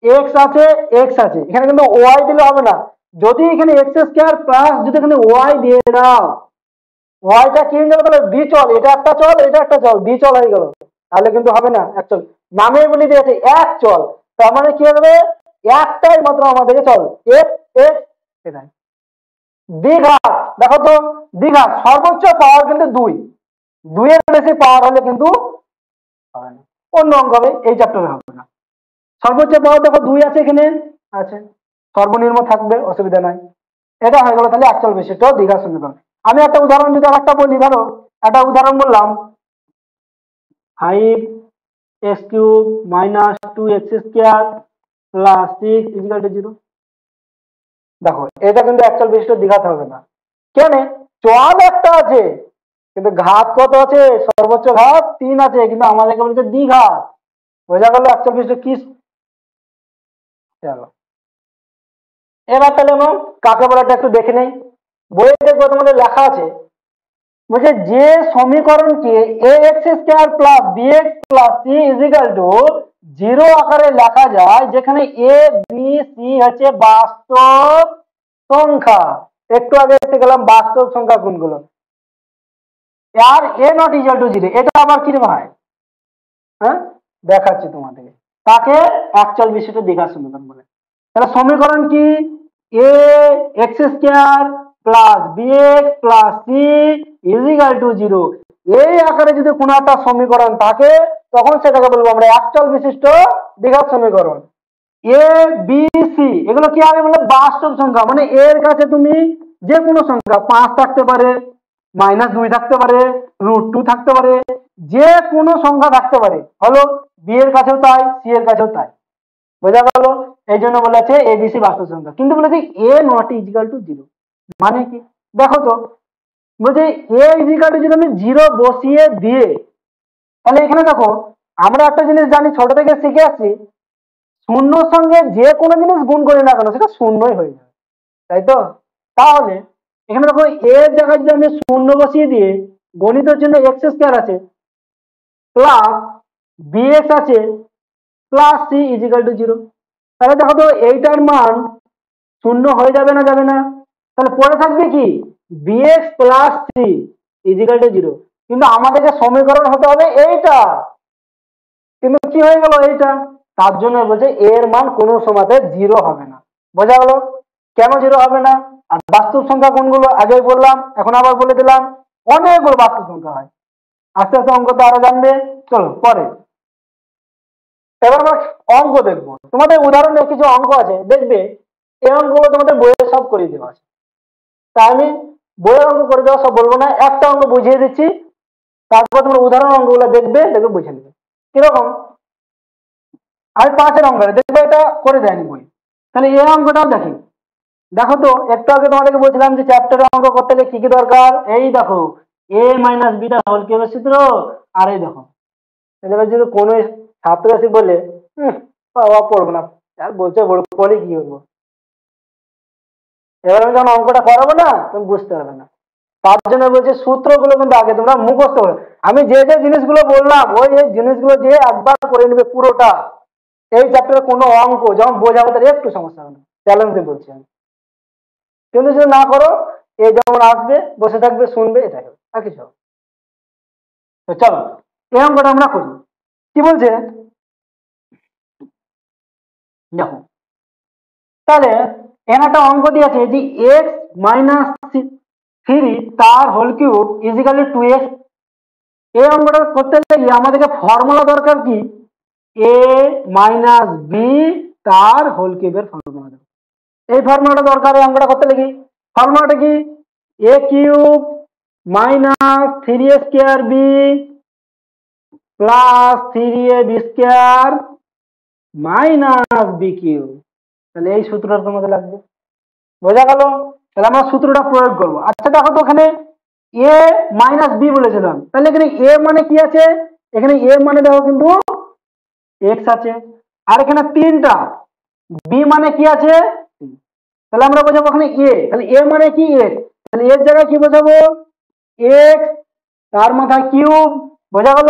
এক্স আছে, এক্স আছে, এখানে কিন্তু ওয়াই দিলে হবে না। যদি এখানে এক্স স্কোয়ার প্লাস যদি এখানে ওয়াই দিয়ে দাও, ওয়াইটা কি হয়ে গেল, তাহলে দ্বিচল, এটা একটা চল, এটা একটা চল, দ্বিচল হয়ে গেল, তাহলে কিন্তু হবে না এক চল। নামে বলে দিয়েছে এক চল, তার মানে কি হবে, একটাই মাত্র আমাদেরকে চল, এক্স এক্স, এটাই। দ্বিঘাত, দেখো তো দ্বিঘাত সর্বোচ্চ পাওয়ার কিন্তু 2, 2 এর বেশি পাওয়ার হলে কিন্তু হবে না, অন্য অঙ্ক হবে, এই চ্যাপ্টারে হবে না। সর্বোচ্চ পাওয়ার দেখো 2 আছে, এখানে আছে, সর্বনিম্ন থাকবে, অসুবিধা নাই। এটা হয়ে গেল তাহলে একচল বিশিষ্ট দ্বিঘাত সমীকরণ। আমি একটা উদাহরণ যদি আরেকটা বলি, ধরো একটা উদাহরণ বললাম, 5x³ minus 2x² plus 6 equal to 0। দেখো এটা কিন্তু একচল বিশিষ্ট দ্বিঘাত হবে না, কেন, চল একটা আছে কিন্তু ঘাত কত আছে, সর্বোচ্চ ঘাত 3 আছে, কিন্তু আমাদেরকে বলছে দ্বিঘাত। বোঝা গেল একচল বিশিষ্ট কি। চলো এবার তাহলে আমরা কাকে বলাটা একটু দেখে নেই। বইয়ে দেখবো তোমাদের লেখা আছে, বলছে যে সমীকরণকে ax² plus bx plus c equal to 0 আকারে লেখা যায়, যেখানে a b c হচ্ছে বাস্তব সংখ্যা। একটু আগে এসে গেলাম বাস্তব সংখ্যা কোনগুলো, আর a নট ইকুয়াল টু 0, এটা আবার কি রে ভাই, হ্যাঁ দেখাচ্ছি তোমাদের, তাকে একচল বিশিষ্ট দ্বিঘাত সমীকরণ বলে। তাহলে সমীকরণ কি, a x² plus bx plus c equal to 0, এই আকারে যদি কোনো একটা সমীকরণ থাকে, তখন সেটাকে বলবো আমরা একচল বিশিষ্ট দ্বিঘাত সমীকরণ। a b c এগুলো কি হবে বলে বাস্তব সংখ্যা, মানে এর কাছে তুমি যে কোনো সংখ্যা 5 থাকতে পারে, -2 থাকতে পারে, √2 থাকতে পারে, যে কোনো সংখ্যা থাকতে পারে, হলো b এর কাছেও তাই, c এর কাছেও তাই। বোঝা গেল? এই জন্য বলেছে এবিসি বাস্তব সংখ্যা, কিন্তু বলেছে এ নট ইজিক্যাল টু 0, মানে কি দেখো তো, বলছে এ ইজিক্যাল টু যদি আমি 0 বসিয়ে দিয়ে, তাহলে এখানে দেখো আমরা একটা জিনিস জানি, ছোট থেকে শিখে আসছি, শূন্যর সঙ্গে যে কোনো জিনিস গুণ করি না কেন সেটা শূন্যই হয়ে যাবে, তাই তো। তাহলে এখানে দেখো এর জায়গায় যদি আমি শূন্য বসিয়ে দিয়ে, গণিতের জন্য x² আছে প্লাস bx আছে প্লাস c ইজিক্যাল টু 0, তাহলে দেখো তো এইটার মান শূন্য হয়ে যাবে না, যাবে না, তাহলে পরে থাকবে কি bx plus c equal to 0, কিন্তু আমাদেরকে সমীকরণ হতে হবে এইটা, কিন্তু কি হয়ে গেল এইটা, তার জন্য বলছে এর মান কোনো সময়তে 0 হবে না। বোঝা গেল কেন 0 হবে না? আর বাস্তব সংখ্যা কোনগুলো আগেই বললাম, এখন আবার বলে দিলাম, অনেকগুলো বাস্তব সংখ্যা হয়, আস্তে আস্তে অঙ্ক তো আরো জানবে। চলো পরে এবার আমরা অঙ্ক দেখবো, তোমাদের উদাহরণে কিছু অঙ্ক আছে, দেখবে এই অঙ্কগুলো তোমাদের বইয়ে সব করে দেওয়া আছে, তাই আমি বইয়ের অঙ্ক করে দেওয়া সব বলবো না, একটা অঙ্ক বুঝিয়ে দিচ্ছি, তারপর তোমরা উদাহরণ অঙ্কগুলো দেখবে, দেখবে বুঝে নেবে কিরকম। আমি 5-এর অঙ্ক দেখবে, এটা করে দেয়নি বই, তাহলে এই অঙ্কটাও দেখি। দেখো তো একটু আগে তোমাদেরকে বলছিলাম যে চ্যাপ্টারের অঙ্ক করতে গেলে কি কি দরকার, এই দেখো a মাইনাস বিটা হোল কিউবের সূত্র, আর এই দেখো এবার যদি কোনো ছাত্র এসে বলে বাবা পড়বো না, আর বলছে পড়ে কি করবো, এবার আমি যখন অঙ্কটা করাবো না তুমি বুঝতে পারবে না, তার জন্য বলছে সূত্রগুলো কিন্তু আগে তোমরা মুখস্থ করো। আমি যে যে জিনিসগুলো বললাম ওই জিনিসগুলো যে একবার করে নেবে পুরোটা, এই চ্যাপ্টারে কোনো অঙ্ক যখন বোঝাবো তার একটু সমস্যা হবে না, চ্যালেঞ্জ দিয়ে বলছি আমি। কিন্তু যদি না করো, এ যেমন আসবে বসে থাকবে শুনবে, এটাই হবে, আর কিছু হবে। তো চলো এই অঙ্কটা আমরা করি, কি বলছে দেখো, তাহলে এখানে একটা অঙ্ক দিয়ে আছে যে এক্স মাইনাস থ্রি তার whole cube is equal to X. এই অঙ্কটা করতে গেলে আমাদেরকে ফর্মুলা দরকার কি, এ মাইনাস বি তার হোল কিউবের ফর্মুলা। এই ফর্মুলাটা দরকার এই অঙ্কটা করতে লাগি। ফর্মুলাটা কি, A cube minus three A square B plus three A B square minus B cube. তাহলে এই সূত্রটা তোমাদের লাগবে, বোঝা গেল? তাহলে আমরা সূত্রটা প্রয়োগ করবো। আচ্ছা দেখো তো এখানে এ মাইনাস বি বলেছিলাম, তাহলে এখানে এ মানে কি আছে, এখানে এ মানে দেখো কিন্তু এক্স আছে, আর এখানে তিনটা বি মানে কি আছে, তাহলে আমরা বোঝাবো এখানে এ, তাহলে এ মানে কি এক্স, তাহলে এর জায়গায় কি বোঝাবো, এক্স তার মাথায় কিউব, বোঝা গেল?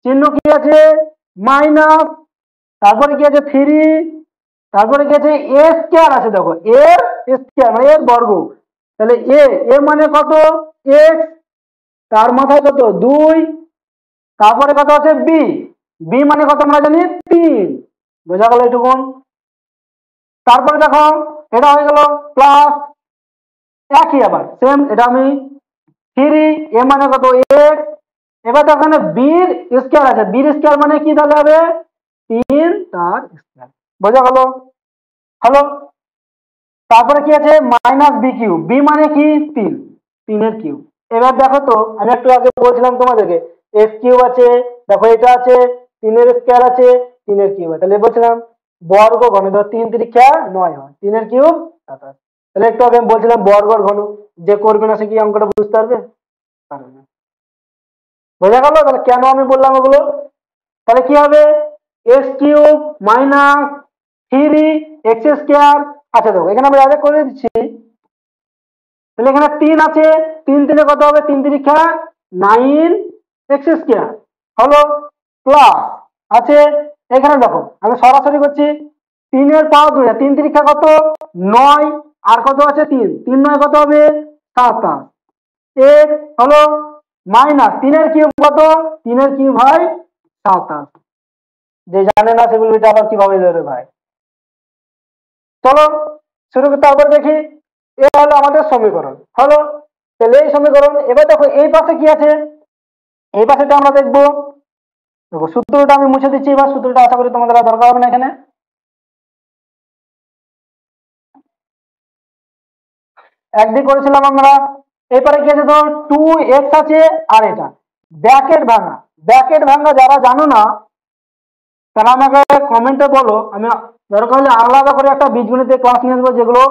চিহ্ন কি আছে মাইনাস, তারপরে কি আছে থ্রি, তারপরে কি আছে এ স্কয়ার আছে, দেখো এ স্কয়ার মানে এর বর্গ, তাহলে এ মানে কত এক্স, তার মাথায় কত দুই, তারপরে কত আছে বি, বি মানে কত আমরা জানি তিন, বোঝা গেল এইটুকুন? তারপরে দেখো এটা হয়ে গেল প্লাস একই আবার সেম, এটা আমি থ্রি এ মানে কত এক্স, এবার দেখো এখানে বির স্কয়ার আছে, বির স্কয়ার মানে কি তাহলে হবে তিন তার স্কয়ার, বোঝা গেল? হলো। তারপরে কি আছে মাইনাস বি কিউব, বি মানে কি তিন, তিনের কিউব। এবার দেখো তো আমি একটু আগে বলছিলাম তোমাদেরকে এক্স কিউব আছে, দেখো এটা আছে তিনের স্কয়ার আছে তিনের কিউব, তাহলে বলছিলাম বর্গ ঘন, ধর তিন তিরিক্ষা 9 হয়, তিনের কিউব 27। তাহলে একটু আগে আমি বলছিলাম বর্গর ঘন, যে করবে না সে কি অঙ্কটা বুঝতে পারবে? পারবে না, বোঝা গেল? তাহলে কেন আমি বললাম ওগুলো, তাহলে কি হবে x cube minus three x square. আচ্ছা দেখো এখানে আমরা আগে করে দিচ্ছি, তাহলে এখানে তিন আছে, তিন তিনে কত হবে, তিন তিরিক্ষা 9 এক্স স্কয়ার হলো, প্লাস আছে এখানে দেখো আমি সরাসরি করছি, তিনের পাওয়ার দুই, তিন তিরিক্ষা কত 9, আর কত আছে তিন, তিন নয় কত হবে 27, এক্স হলো মাইনাস তিনের কিউব কত, তিনের কিউব হয় 27, যে জানে না সেগুলো এটা আবার কিভাবে দেবে ভাই। চলো শুরু করতে, তারপর দেখি এ হলো আমাদের সমীকরণ হলো। তাহলে এই সমীকরণ, এবার দেখো এই পাশে কি আছে, এই পাশেটা আমরা দেখবো। দেখো সূত্রটা আমি মুছে দিচ্ছি, এবার সূত্রটা আশা করি তোমাদের আর দরকার হবে না এখানে। একদিক করেছিলাম আমরা, এরপরে কি আছে ধর টু এক্স আছে, আর এটা ব্র্যাকেট ভাঙা, ব্র্যাকেট ভাঙা যারা জানো না তারা আমাকে কমেন্টে বলো, আমি দরকার হলে আলাদা করে একটা বীজগণিতের ক্লাস নিয়ে আসবো, যেগুলো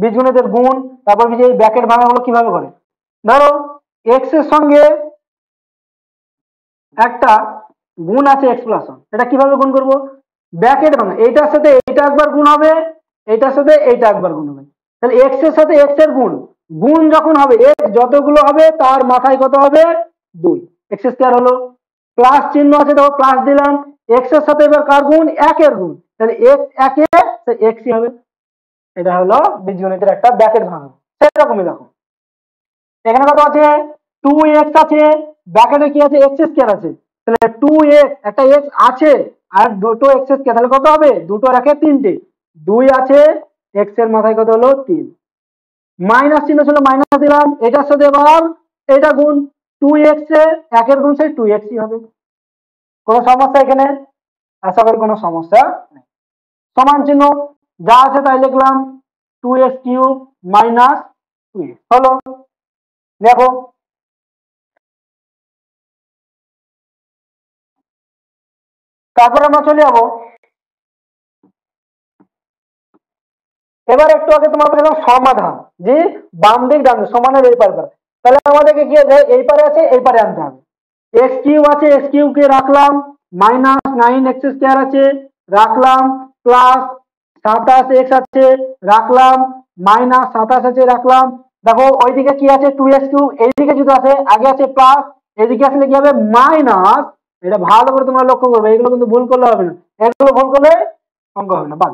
বীজগণিতের গুণ, তারপর এই ব্র্যাকেট ভাঙাগুলো কিভাবে করে। ধরো এক্স এর সঙ্গে একটা গুণ আছে এক্স প্লাস ওয়ান, এটা কিভাবে গুণ করবো, ব্র্যাকেট ভাঙা, এইটার সাথে এইটা একবার গুণ হবে, এইটার সাথে এইটা একবার গুণ হবে, তাহলে এক্স এর সাথে এক্স এর গুণ, গুণ যখন হবে এক্স যতগুলো হবে তার মাথায় কত হবে দুই, এক্স স্কয়ার হলো, প্লাস চিহ্ন আছে দেখো প্লাস দিলাম, এক্স এর সাথে এবার কার গুণ, একের গুণ, তাহলে এক্স একে এক্সই হবে। এটা হলো বীজগণিতের একটা ব্র্যাকেট ভাঙা, সেরকমই দেখো এখানে কত আছে টু এক্স আছে, ব্র্যাকেটে কি আছে এক্স স্কয়ার আছে, তাহলে টু এক্স একটা এক্স আছে আর দুটো এক্স স্কয়ার, তাহলে কত হবে দুটো রাখে তিনটে, দুই আছে এক্স এর মাথায় কত হলো তিন, মাইনাস চিহ্ন ছিল মাইনাস দিলাম, এটার সাথে এবার এটা গুণ, টু এক্স একের গুণ সেই টু এক্সই হবে। কোনো সমস্যা এখানে? আশা করি কোনো সমস্যা নেই। সমান চিহ্ন যা আছে তাই লিখলাম, two X cube minus two X হলো। দেখো তারপরে আমরা চলে যাবো, এবার একটু আগে তোমার বললাম সমাধান, যে বাম দিক ডান দিক সমানের এই পারে, তাহলে আমাদেরকে কি আছে এই পারে আছে এই পারে আনতে হবে, এক্স কিউব আছে এক্স কিউব কে রাখলাম, মাইনাস 9 এক্স স্কয়ার আছে রাখলাম, প্লাস 27 এক্স আছে রাখলাম, মাইনাস 27 আছে রাখলাম। দেখো ওইদিকে কি আছে টু এক্স কিউব, এইদিকে যদি আছে আগে আছে প্লাস, এদিকে আসলে কি হবে মাইনাস, এটা ভালো করে তোমরা লক্ষ্য করবে, এগুলো কিন্তু ভুল করলে হবে না, এগুলো ভুল করলে অঙ্ক হবে না। বাদ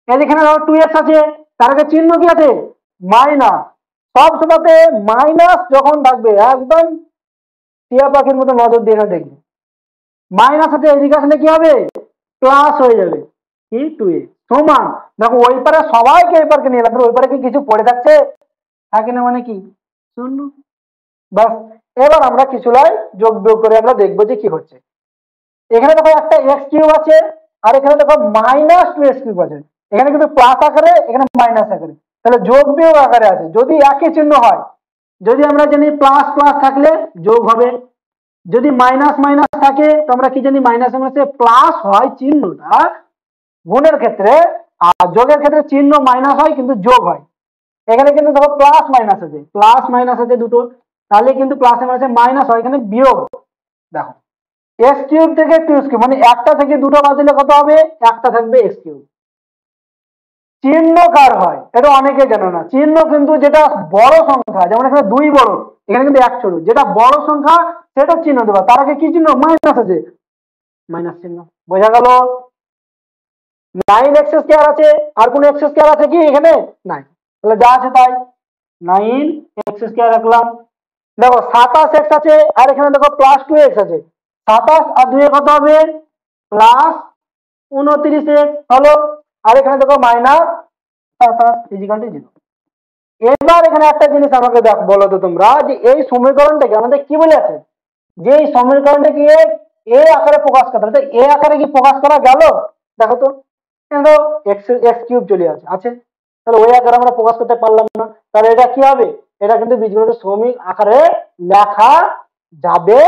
এখানে ধরো টু এক্স আছে, তার আগে চিহ্ন কি আছে মাইনাস, সব সময়তে মাইনাস যখন থাকবে একদম টিয়া পাখির মতো নজর দিয়ে দেখবে, মাইনাস আছে এদিকে আসলে কি হবে প্লাস হয়ে যাবে, কি টু এক্স সমান। দেখো ওই পারে সবাইকে এই পারকে নিয়ে এলাম, ওই পারে কি কিছু পড়ে থাকছে? থাকে না, মানে কি শূন্য। বাস, এবার আমরা কিছু লাই যোগ বিয়োগ করে আমরা দেখবো যে কি হচ্ছে। এখানে দেখো একটা এক্স কিউব আছে, আর এখানে দেখো মাইনাস টু এক্স কিউব আছে। এখানে কিন্তু প্লাস আকারে, এখানে মাইনাস আকারে, তাহলে যোগ বিয়োগ আকারে আছে। যদি একই চিহ্ন হয়, যদি আমরা জানি প্লাস প্লাস থাকলে যোগ হবে, যদি মাইনাস মাইনাস থাকে তো আমরা কি জানি মাইনাস মাইনাসে প্লাস হয় চিহ্নটা গুণের ক্ষেত্রে, আর যোগের ক্ষেত্রে চিহ্ন মাইনাস হয় কিন্তু যোগ হয়। এখানে কিন্তু দেখো প্লাস মাইনাস আছে দুটো, তাহলে কিন্তু প্লাস মাইনাসে মাইনাস হয়, এখানে বিয়োগ। দেখো এক্স কিউব থেকে টু এক্স কিউব, মানে একটা থেকে দুটো বাদ দিলে কত হবে? একটা থাকবে এক্স কিউব। চিহ্ন কার হয় এটা অনেকে জানো না। চিহ্ন কিন্তু যেটা বড় সংখ্যা, যেমন এখানে 2 বড়, এখানে কিন্তু 1 ছোট, যেটা বড় সংখ্যা সেটা চিহ্ন দেবা। তার আগে কি চিহ্ন? মাইনাস আছে, মাইনাস চিহ্ন। বোঝা গেল? 9 এক্স স্কয়ার আছে, আর কোন এক্স স্কয়ার আছে কি এখানে? নাই, তাহলে যা আছে তাই 9 এক্স স্কয়ার রাখলাম। দেখো 27 এক্স আছে, আর এখানে দেখো প্লাস 2 এক্স আছে। 27 আর 2 কত হবে? প্লাস 29 এক্স হলো, আর এখানে দেখো মাইনাস 27 ইজিক্যাল টু 0। এবার এখানে একটা জিনিস আমাকে বলো তো তোমরা, যে এই সমীকরণটাকে আমাদের কি বলে আছে? যে এই সমীকরণটাকে এ আকারে প্রকাশ করতে হবে, এ আকারে কি প্রকাশ করা গেল? দেখো তো, এক্স কিউব চলে আছে, তাহলে ওই আকারে আমরা প্রকাশ করতে পারলাম না। তাহলে এটা কি হবে? এটা কিন্তু বীজগণিতের সমীক আকারে লেখা যাবে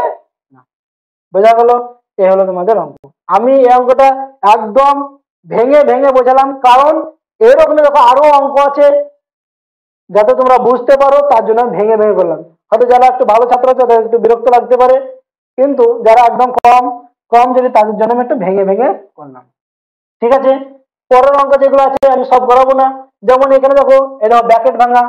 না। বোঝা গেল? এই হলো তোমাদের অঙ্ক। আমি এই অঙ্কটা একদম ভেঙে ভেঙে বোঝালাম, কারণ এরকম দেখো আরো অঙ্ক আছে, যাতে তোমরা বুঝতে পারো তার জন্য ভেঙে ভেঙে করলাম। হয়তো যারা একটু ভালো ছাত্র আছে তাদের একটু বিরক্ত লাগতে পারে, কিন্তু যারা একদম কম কম যদি, তাদের জন্য আমি একটু ভেঙে ভেঙে করলাম। ঠিক আছে, পরের অঙ্ক যেগুলো আছে আমি সব করাবো না। যেমন এখানে দেখো, এটা ব্র্যাকেট ভাঙা,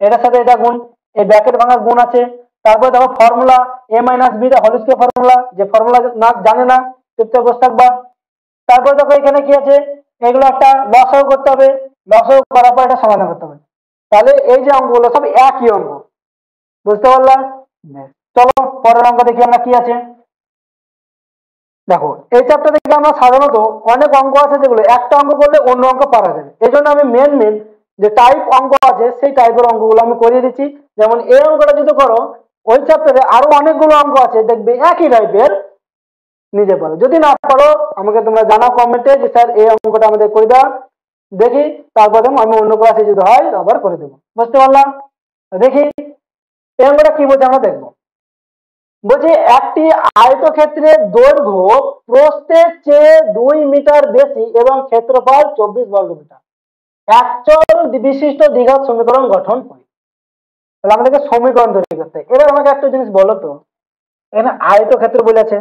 এটার সাথে এটা গুণ, এই ব্র্যাকেট ভাঙার গুণ আছে। তারপরে দেখো formula a minus B whole square formula, যে ফর্মুলা না জানে না চুপচাপ বসে থাকবা। তারপরে দেখো এখানে কি আছে, এগুলো একটা লসাগু করতে হবে, লসাগু করার পর এটা সমাধান করতে হবে। তাহলে এই যে অঙ্কগুলো সব একই অঙ্ক, বুঝতে পারলাম? চলো পরের অঙ্ক দেখি আমরা কি আছে। দেখো এই চ্যাপ্টার থেকে আমরা সাধারণত অনেক অঙ্ক আছে যেগুলো একটা অঙ্ক করলে অন্য অঙ্ক পারা যাবে। এই জন্য আমি মেন যে টাইপ অঙ্ক আছে সেই টাইপের অঙ্কগুলো আমি করিয়ে দিচ্ছি। যেমন এই অঙ্কটা যদি করো, ওই চ্যাপ্টারে আরো অনেকগুলো অঙ্ক আছে, দেখবে একই টাইপের, নিজে পারো। যদি না পারো আমাকে তোমরা জানাও কমেন্টে যে স্যার এই অঙ্কটা আমাদের করে দাও, দেখি তারপরে আমি অন্য ক্লাসে যদি হয় আবার করে দেবো। বুঝতে পারলাম? দেখি এই অঙ্কটা কি বলছে আমরা দেখবো। বলছে একটি আয়তক্ষেত্রের দৈর্ঘ্য প্রস্থের চেয়ে 2 মিটার বেশি এবং ক্ষেত্রফল 24 বর্গ মিটার, একচল বিশিষ্ট দ্বিঘাত সমীকরণ গঠন করি। তাহলে আমাদেরকে সমীকরণ তৈরি করতে। এবার আমাকে একটা জিনিস বলো তো, এখানে আয়তক্ষেত্র বলেছে,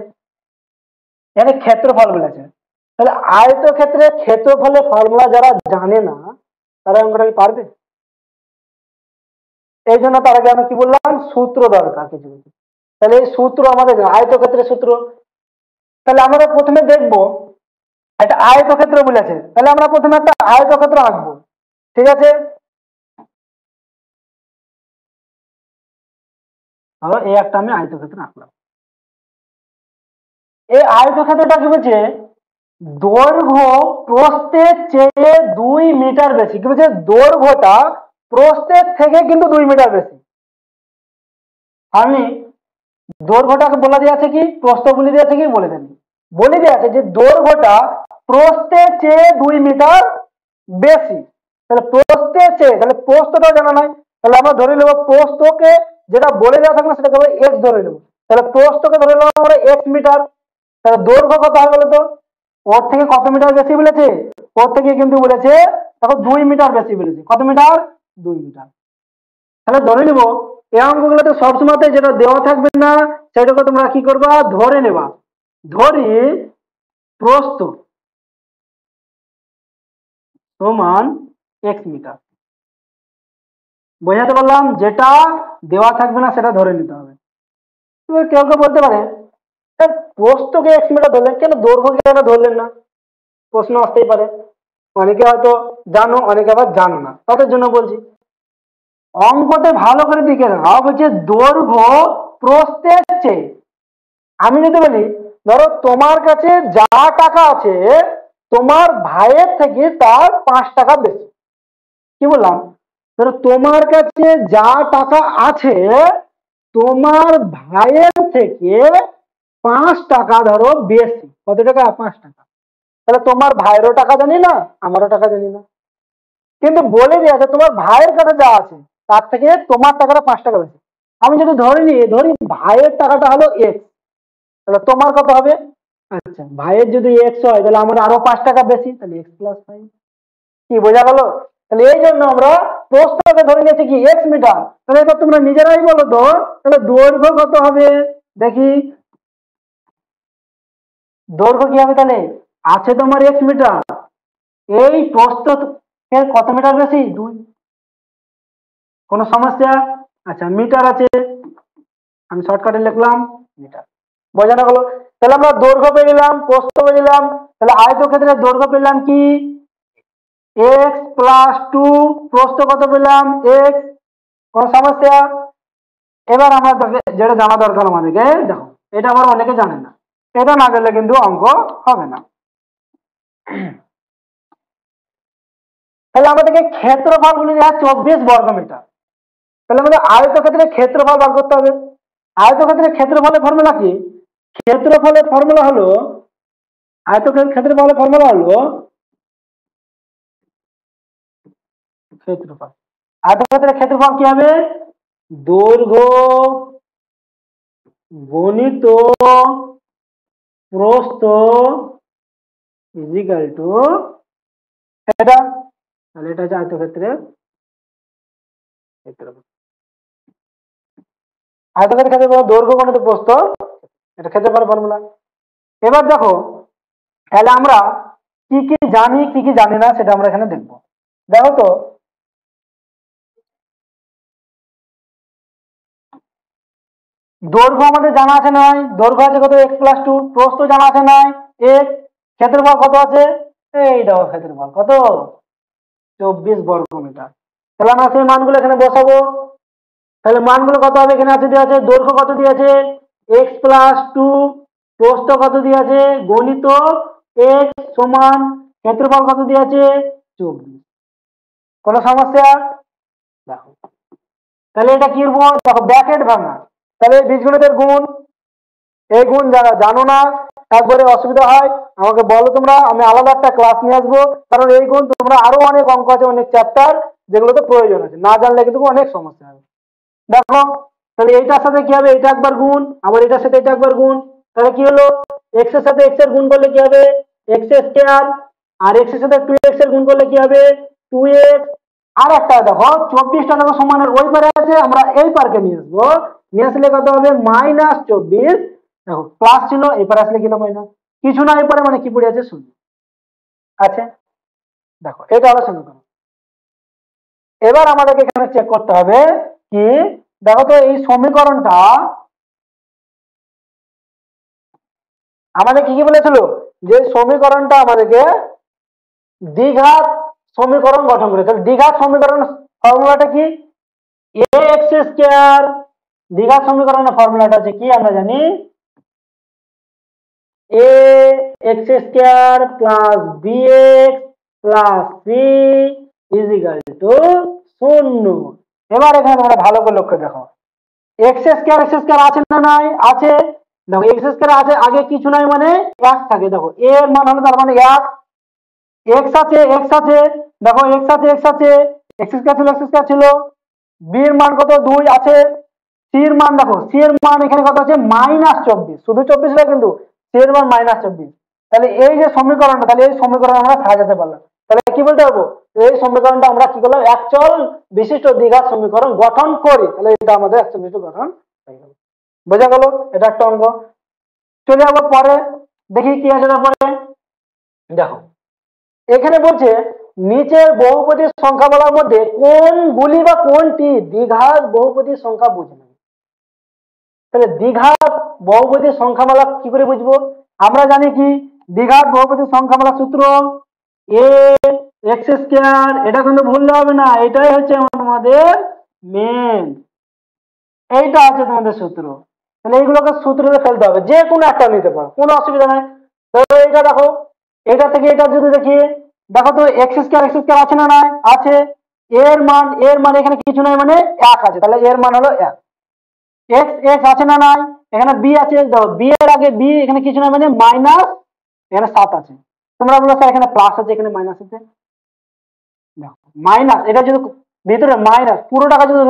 এখানে ক্ষেত্রফল বলেছে, তাহলে আয়তক্ষেত্রের ক্ষেত্রফলের ফর্মুলা যারা জানে না তারা অঙ্কটা কি পারবে? এই জন্য তার আগে আমি কি বললাম, সূত্র দরকার কিছু কিছু। তাহলে এই সূত্র আমাদের আয়তক্ষেত্রের সূত্র, তাহলে আমরা প্রথমে দেখবো একটা আয়তক্ষেত্র বলেছে, তাহলে আমরা প্রথমে একটা আয়তক্ষেত্র আঁকবো। ঠিক আছে, ধরো এই একটা আমি আয়তক্ষেত্র আঁকলাম। এই আয়তক্ষেত্রটা কি বলছে, দৈর্ঘ্য প্রস্থের চেয়ে 2 মিটার বেশি। কি বলছে, দৈর্ঘ্যটা প্রস্থের থেকে কিন্তু 2 মিটার বেশি। আমি দৈর্ঘ্যটাকে বলে দিয়ে আছে কি, প্রস্থ বলে দিয়ে আছে কি, বলে দিয়ে আছে যে দৈর্ঘ্যটা প্রস্থের চেয়ে 2 মিটার বেশি। তাহলে প্রস্থের চেয়ে, তাহলে প্রস্থটা জানা নাই, তাহলে আমরা ধরে নেবো প্রস্থকে, যেটা বলে দেওয়া থাকবে সেটাকে আমরা এক্স ধরে নেবো। তাহলে প্রস্থকে ধরে নেবো আমরা এক্স মিটার। তাহলে দৈর্ঘ্য কত হয় বলো তো, ওর থেকে কত মিটার বেশি বলেছে? ওর থেকে কিন্তু বলেছে দেখো 2 মিটার বেশি বলেছে। কত মিটার? 2 মিটার। তাহলে ধরে নেবো এই অঙ্কগুলোতে সবসময় যেটা দেওয়া থাকবে না সেটাকে তোমরা কি করবা, ধরে নেবা। ধরি প্রস্থ সমান এক্স মিটার। বোঝাতে পারলাম? যেটা দেওয়া থাকবে না সেটা ধরে নিতে হবে। কেউ কেউ বলতে পারে প্রস্থকে এক্স মিটার ধরলেন কেন, দৈর্ঘ্যকে কেন ধরলেন না? প্রশ্ন আসতেই পারে। অনেকে হয়তো জানো, অনেকে আবার জানো না, তাদের জন্য বলছি অঙ্কতে ভালো করে দিকে রাখা। বলছে দৈর্ঘ্য প্রস্থের চেয়ে, আমি যদি বলি ধরো তোমার কাছে যা টাকা আছে তোমার ভাইয়ের থেকে তার 5 টাকা বেশি। কি বললাম? ধরো তোমার কাছে যা টাকা আছে তোমার ভাইয়ের থেকে 5 টাকা ধরো বেশি। কত টাকা? 5 টাকা। তাহলে তোমার ভাইয়েরও টাকা জানি না, আমারও টাকা জানি না, কিন্তু বলে দিয়েছে তোমার ভাইয়ের কাছে যা আছে তার থেকে তোমার টাকাটা 5 টাকা বেশি। আমি যদি ধরি ভাইয়ের টাকাটা হলো এক্স, তাহলে তোমার কত হবে? আচ্ছা, ভাইয়ের যদি এক্স হয় তাহলে আমার আরো 5 টাকা বেশি, তাহলে এক্স প্লাস 5। কি বোঝা গেল? তাহলে এই জন্য আমরা প্রশ্নকে ধরে নিয়েছি কি এক্স মিটার। তাহলে এবার তোমরা নিজেরাই বলো তো, তাহলে দৈর্ঘ্য কত হবে দেখি। দৈর্ঘ্য কি হবে? তাহলে আছে তোমার এক্স মিটার, এই প্রস্থ কত মিটার বেশি? 2। কোনো সমস্যা? আচ্ছা, মিটার আছে, আমি শর্টকাটে লিখলাম মিটার। বোঝানো গেল? তাহলে আমরা দৈর্ঘ্য পেয়ে গেলাম, প্রস্থ পেয়ে গেলাম, তাহলে আয়তক্ষেত্রের দৈর্ঘ্য পেলাম কি এক্স প্লাস 2, প্রস্থ কত পেলাম? এক্স। কোনো সমস্যা? এবার আমরা যেটা জানা দরকার আমাদেরকে, দেখো এটা আবার অনেকে জানে না, এটা না গেলে কিন্তু অঙ্ক হবে না। তাহলে আমাদেরকে ক্ষেত্রফল বলে দেওয়া 24 বর্গমিটার। তাহলে আমাদের আয়তক্ষেত্রের ক্ষেত্রফল বার করতে হবে। আয়তক্ষেত্রের ক্ষেত্রফলের ফর্মুলা কি? ক্ষেত্রফলের ফর্মুলা হলো, ক্ষেত্রফলের ফর্মুলা হলো ক্ষেত্রফল। আয়তক্ষেত্রের ক্ষেত্রফল কি হবে? দৈর্ঘ্য গণিত প্রস্থ ইজিক্যাল টু এটা। তাহলে এটা হচ্ছে আয়তক্ষেত্রের ক্ষেত্রফল। আয়তক্ষেত্রের ক্ষেত্রফল দৈর্ঘ্য গণিত প্রস্থ, এটা ক্ষেত্রফলের ফর্মুলা। এবার দেখো তাহলে আমরা কি কি জানি কি কি জানি না সেটা আমরা এখানে দেখবো। দেখো তো, দৈর্ঘ্য আমাদের জানা আছে নয়, দৈর্ঘ্য আছে কত? X plus 2। প্রস্থ জানা আছে নয়, এক্স। ক্ষেত্রফল কত আছে? এই দেখো ক্ষেত্রফল কত? 24 বর্গমিটার। তাহলে আমরা সেই মানগুলো এখানে বসাবো। তাহলে মানগুলো কত হবে? এখানে আছে দেওয়া আছে দৈর্ঘ্য কত দিয়েছে? X plus 2। প্রস্থ কত দিয়েছে? গণিত এক্স সমান ক্ষেত্রফল কত দিয়েছে? 24। কোনো সমস্যা? দেখো তাহলে এটা কি করবো? দেখো ব্র্যাকেট ভাঙা। তাহলে বীজগণিতের গুণ, এই গুণ যারা জানো না, একবারে অসুবিধা হয় আমাকে বলো তোমরা, আমি আলাদা একটা ক্লাস নিয়ে আসবো। কারণ এই গুণ তোমরা আরো অনেক অঙ্ক আছে, অনেক চ্যাপ্টার যেগুলোতে প্রয়োজন আছে, না জানলে কিন্তু অনেক সমস্যা হবে। দেখো তাহলে এইটার সাথে কি হবে? এটা একবার গুণ, আবার এটার সাথে এটা একবার গুণ। তাহলে কি হলো? এক্স এর সাথে এক্স এর গুণ করলে কি হবে? X square. আর এক্স এর সাথে 2x এর গুণ করলে কি হবে? 2x। আর একটা দেখো 24টা দেখো সমানের ওই পারে আছে, আমরা এই পারকে নিয়ে আসবো। নিয়ে আসলে কত হবে? -24। দেখো প্লাস ছিল, এপারে আসলে কি মাইনাস। কিছু না এপারে মানে কি পড়ে আছে? শূন্য আছে। দেখো এটা হলো সমীকরণ। এবার আমাদেরকে এখানে চেক করতে হবে কি, দেখো তো এই সমীকরণটা আমাদের কি কি বলেছিল? যে সমীকরণটা আমাদেরকে দ্বিঘাত সমীকরণ গঠন করে। তাহলে দ্বিঘাত সমীকরণ ফর্মুলাটা কি? A X square. দ্বিঘাত সমীকরণের ফর্মুলাটা হচ্ছে কি? আমরা জানি A X square plus B X plus C is equal to 0। এবার এখানে তোমরা ভালো করে লক্ষ্য দেখো, এক্স স্কয়ার আছে না নাই? আছে। দেখো এক্স স্কয়ার আছে, আগে কিছু নাই মানে 1 থাকে। দেখো এ এর মান হলো তার মানে 1। এক্স আছে, এক্স আছে, দেখো এক্স আছে, এক্স আছে, এক্স স্কয়ার ছিল। বি এর মান কত? 2 আছে। সি এর মান দেখো, সি এর মান এখানে কত আছে? -24। শুধু 24 না কিন্তু, সি এর মান -24। তাহলে এই যে সমীকরণটা, তাহলে এই সমীকরণ আমরা সাজাতে পারলাম। তাহলে কি বলতে পারবো? এই সমীকরণটা আমরা কি করলাম? একচল বিশিষ্ট দ্বিঘাত সমীকরণ গঠন করি। তাহলে এটা আমাদের একচল বিশিষ্ট গঠন হয়ে গেল। বোঝা গেল? এটা একটা অঙ্ক। চলে যাবো পরে, দেখি কি আছে তারপরে। দেখো এখানে বলছে নিচের বহুপদীর সংখ্যা বলার মধ্যে কোনগুলি বা কোনটি দ্বিঘাত বহুপদীর সংখ্যা বুঝবে। তাহলে দ্বিঘাত বহুপদীর সংখ্যামালা কি করে বুঝবো? আমরা জানি কি দ্বিঘাত বহুপদীর সংখ্যামালা সূত্র এ এক্স স্কয়ার। এটা কিন্তু ভুললে হবে না, এটাই হচ্ছে আমাদের মেন, এইটা আছে তোমাদের সূত্র। তাহলে এইগুলোকে সূত্রে ফেলতে হবে, যে কোনো একটা নিতে পারো, কোনো অসুবিধা নাই। তো এইটা দেখো এটা থেকে এটা যদি দেখি, দেখো তো এক্স স্কোয়ার আছে না নাই? আছে। এর মান এখানে কিছু নাই, মানে 1 আছে, তাহলে এর মান হলো 1। এক্স এক্স আছে না নাই? এখানে বি আছে, দেখো বি এর আগে বি এখানে কিছু নাই, মানে মাইনাস, এখানে 7 আছে। তোমরা বলো স্যার এখানে প্লাস আছে এখানে মাইনাস আছে, দেখো মাইনাস, এটা যদি ভিতরে মাইনাস পুরো টাকা যদি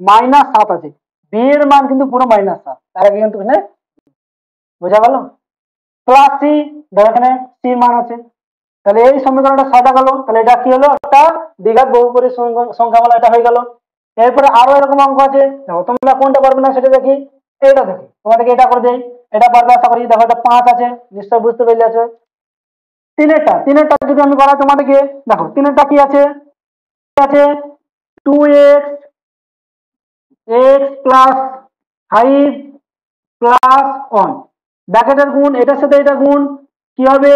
-7 আছে, বি এর মান কিন্তু পুরো -7, তার আগে কিন্তু এখানে, বোঝা গেল? প্লাস সি, দেখো এখানে সি মান আছে, তাহলে এই সমীকরণটা সাদা গেল। তাহলে এটা কি হলো? একটা দ্বিঘাত বহুপদী সংখ্যা বলা, এটা হয়ে গেল। এরপরে আরো এরকম অঙ্ক আছে, দেখো তোমরা কোনটা পারবে না সেটা দেখি। এটা দেখি, তোমাদেরকে এটা করে দেই, এটা পারবে আশা করি। দেখো এটা 5 আছে, নিশ্চয় বুঝতে পেরে আছো। তিনেরটা যদি আমি করাই তোমাদেরকে, দেখো তিনেরটা কি আছে? আছে 2x প্লাস 5 প্লাস 1, ব্র্যাকেটের গুণ, এটার সাথে এটা গুণ, কি হবে?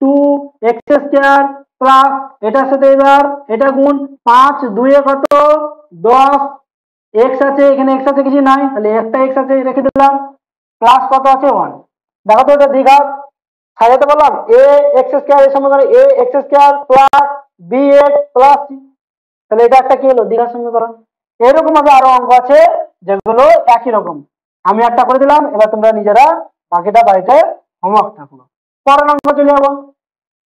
2x স্কয়ার প্লাস এটার সাথে এবার এটা গুণ, 5 2 এ কত? 10, x আছে এখানে, x আছে কিছু নাই, তাহলে একটা x আছে রেখে দিলাম, প্লাস কত আছে? 1। দেখো তো এটা দ্বিঘাত সাজাতে পারলাম। a x স্কয়ার এর সমীকরণ a x square plus bx plus c, তাহলে এটা একটা কি হলো? দ্বিঘাত সমীকরণ। এরকম ভাবে আরো অঙ্ক আছে যেগুলো একই রকম, আমি একটা করে দিলাম, এবার তোমরা নিজেরা বাকিটা বাড়িতে হোমওয়ার্ক থাকলো। পরের অঙ্ক চলে যাবো।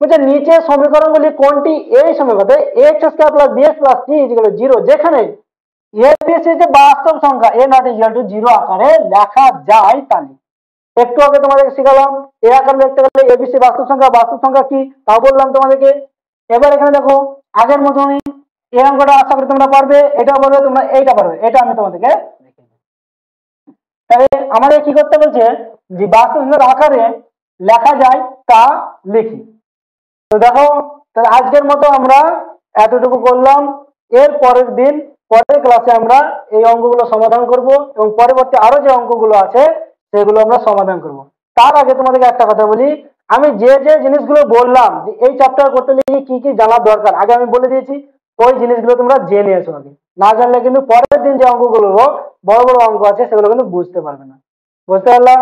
বলছে নিচে সমীকরণগুলি কোনটি এই সমীকরণে x square plus bx plus c equal 0 যেখানে a b c যে বাস্তব সংখ্যা a নট ইকুয়াল টু 0 আকারে লেখা যায় তা লিখ। একটু আগে তোমাদেরকে শিখালাম a আকারে লিখতে গেলে abc বাস্তব সংখ্যা কি তাও বললাম তোমাদেরকে। এবার এখানে দেখো আগের মতনই এই অঙ্কটা আশা করি তোমরা পারবে, এটাও পারবে, তোমরা এইটা পারবে, এটা আমি তোমাদেরকে দেখিয়ে দেব। তাহলে আমাদের কি করতে বলছে? যে বাস্তব সংখ্যার আকারে লেখা যায় তা লিখি। তো দেখো, তাহলে আজকের মতো আমরা এতটুকু করলাম। এর পরের দিন পরের ক্লাসে আমরা এই অঙ্কগুলো সমাধান করব এবং পরবর্তী আরো যে অঙ্কগুলো আছে সেগুলো আমরা সমাধান করব। তার আগে তোমাদেরকে একটা কথা বলি, আমি যে যে জিনিসগুলো বললাম যে এই চ্যাপ্টার করতে গিয়ে কি কি জানার দরকার আগে আমি বলে দিয়েছি, ওই জিনিসগুলো তোমরা জেনে এসো আগে। না জানলে কিন্তু পরের দিন যে অঙ্কগুলো বড় বড় অঙ্ক আছে সেগুলো কিন্তু বুঝতে পারবে না। বুঝতে পারলাম?